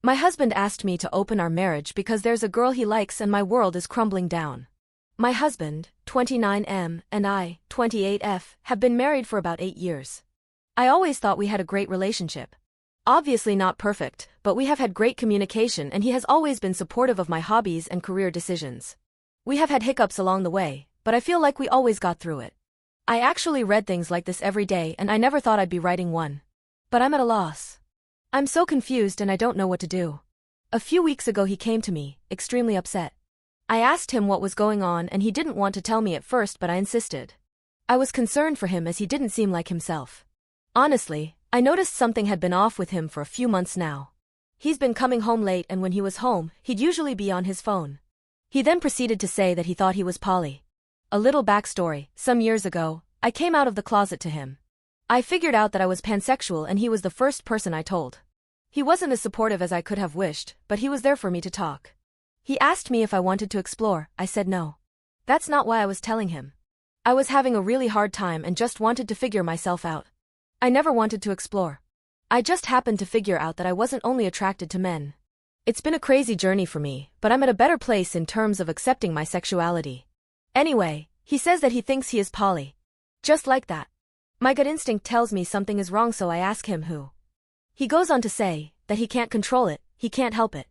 My husband asked me to open our marriage because there's a girl he likes and my world is crumbling down. My husband, 29M, and I, 28F, have been married for about 8 years. I always thought we had a great relationship. Obviously not perfect, but we have had great communication and he has always been supportive of my hobbies and career decisions. We have had hiccups along the way, but I feel like we always got through it. I actually read things like this every day and I never thought I'd be writing one. But I'm at a loss. I'm so confused and I don't know what to do. A few weeks ago he came to me, extremely upset. I asked him what was going on and he didn't want to tell me at first, but I insisted. I was concerned for him as he didn't seem like himself. Honestly, I noticed something had been off with him for a few months now. He's been coming home late and when he was home, he'd usually be on his phone. He then proceeded to say that he thought he was poly. A little backstory: some years ago, I came out of the closet to him. I figured out that I was pansexual and he was the first person I told. He wasn't as supportive as I could have wished, but he was there for me to talk. He asked me if I wanted to explore. I said no. That's not why I was telling him. I was having a really hard time and just wanted to figure myself out. I never wanted to explore. I just happened to figure out that I wasn't only attracted to men. It's been a crazy journey for me, but I'm at a better place in terms of accepting my sexuality. Anyway, he says that he thinks he is poly. Just like that. My gut instinct tells me something is wrong, so I ask him who. He goes on to say that he can't control it, he can't help it.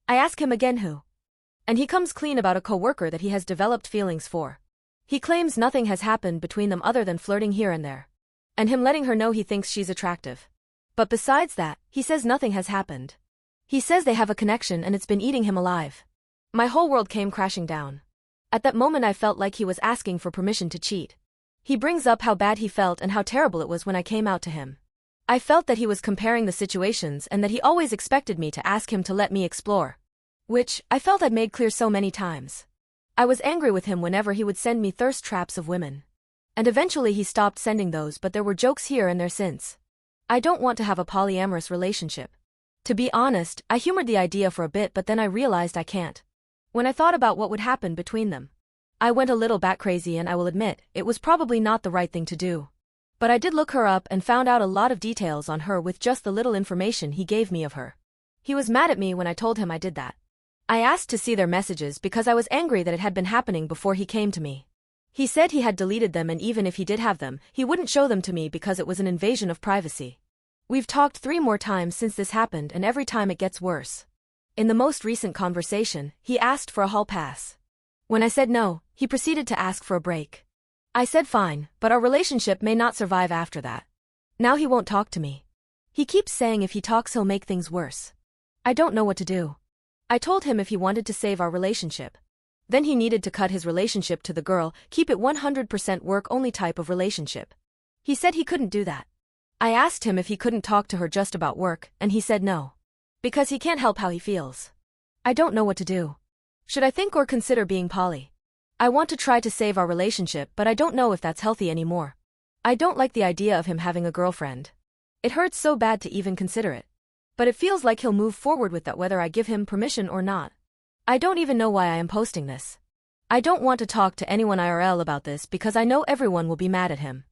I ask him again who. And he comes clean about a coworker that he has developed feelings for. He claims nothing has happened between them other than flirting here and there. And him letting her know he thinks she's attractive. But besides that, he says nothing has happened. He says they have a connection and it's been eating him alive. My whole world came crashing down. At that moment I felt like he was asking for permission to cheat. He brings up how bad he felt and how terrible it was when I came out to him. I felt that he was comparing the situations and that he always expected me to ask him to let me explore. Which, I felt I'd made clear so many times. I was angry with him whenever he would send me thirst traps of women. And eventually he stopped sending those, but there were jokes here and there since. I don't want to have a polyamorous relationship. To be honest, I humored the idea for a bit, but then I realized I can't. When I thought about what would happen between them, I went a little bat crazy, and I will admit, it was probably not the right thing to do. But I did look her up and found out a lot of details on her with just the little information he gave me of her. He was mad at me when I told him I did that. I asked to see their messages because I was angry that it had been happening before he came to me. He said he had deleted them, and even if he did have them, he wouldn't show them to me because it was an invasion of privacy. We've talked 3 more times since this happened, and every time it gets worse. In the most recent conversation, he asked for a hall pass. When I said no, he proceeded to ask for a break. I said fine, but our relationship may not survive after that. Now he won't talk to me. He keeps saying if he talks he'll make things worse. I don't know what to do. I told him if he wanted to save our relationship, then he needed to cut his relationship to the girl, keep it 100% work-only type of relationship. He said he couldn't do that. I asked him if he couldn't talk to her just about work, and he said no. Because he can't help how he feels. I don't know what to do. Should I think or consider being poly? I want to try to save our relationship, but I don't know if that's healthy anymore. I don't like the idea of him having a girlfriend. It hurts so bad to even consider it. But it feels like he'll move forward with that whether I give him permission or not. I don't even know why I am posting this. I don't want to talk to anyone IRL about this because I know everyone will be mad at him.